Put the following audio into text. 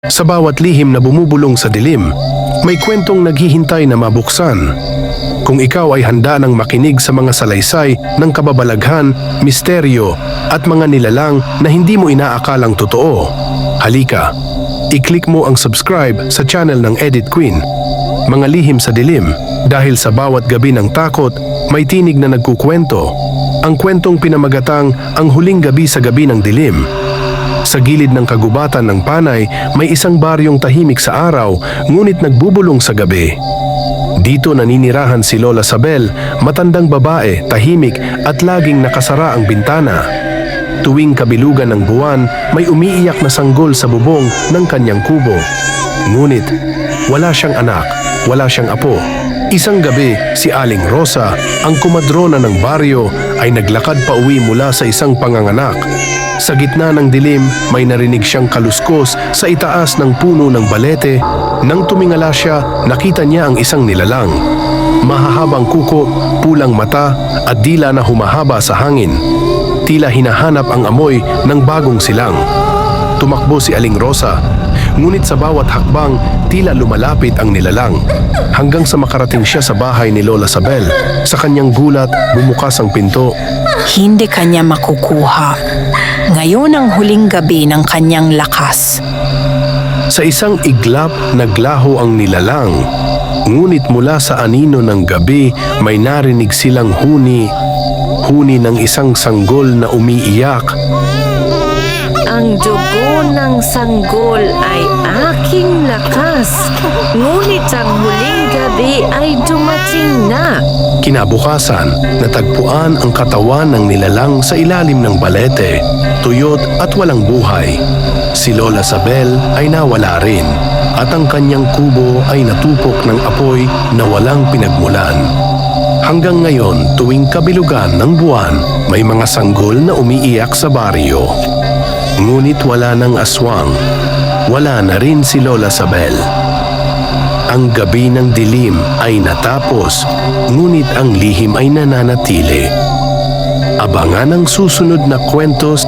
Sa bawat lihim na bumubulong sa dilim, may kwentong naghihintay na mabuksan. Kung ikaw ay handa ng makinig sa mga salaysay ng kababalaghan, misteryo at mga nilalang na hindi mo inaakalang totoo, halika, i-click mo ang subscribe sa channel ng Edit Queen. Mga lihim sa dilim, dahil sa bawat gabi ng takot, may tinig na nagkukwento. Ang kwentong pinamagatang Ang Huling Gabi sa Gabi ng Dilim. Sa gilid ng kagubatan ng Panay, may isang baryong tahimik sa araw, ngunit nagbubulong sa gabi. Dito naninirahan si Lola Sabel, matandang babae, tahimik at laging nakasara ang bintana. Tuwing kabilugan ng buwan, may umiiyak na sanggol sa bubong ng kanyang kubo. Ngunit, wala siyang anak, wala siyang apo. Isang gabi, si Aling Rosa, ang kumadrona ng baryo, ay naglakad pa uwi mula sa isang panganganak. Sa gitna ng dilim, may narinig siyang kaluskos sa itaas ng puno ng balete. Nang tumingala siya, nakita niya ang isang nilalang. Mahahabang kuko, pulang mata, at dila na humahaba sa hangin. Tila hinahanap ang amoy ng bagong silang. Tumakbo si Aling Rosa, ngunit sa bawat hakbang, tila lumalapit ang nilalang. Hanggang sa makarating siya sa bahay ni Lola Sabel. Sa kanyang gulat, bumukas ang pinto. Hindi kanya makukuha. Ngayon ang huling gabi ng kanyang lakas. Sa isang iglap, naglaho ang nilalang. Ngunit mula sa anino ng gabi, may narinig silang huni ng isang sanggol na umiiyak. Ang dugo ng sanggol ay aking lakas, ngunit ang huling gabi ay dumating na. Kinabukasan, natagpuan ang katawan ng nilalang sa ilalim ng balete, tuyot at walang buhay. Si Lola Sabel ay nawala rin, at ang kanyang kubo ay natupok ng apoy na walang pinagmulan. Hanggang ngayon, tuwing kabilugan ng buwan, may mga sanggol na umiiyak sa baryo. Ngunit wala ng aswang, wala na rin si Lola Sabel. Ang gabi ng dilim ay natapos, ngunit ang lihim ay nananatili. Abangan ang susunod na kwentos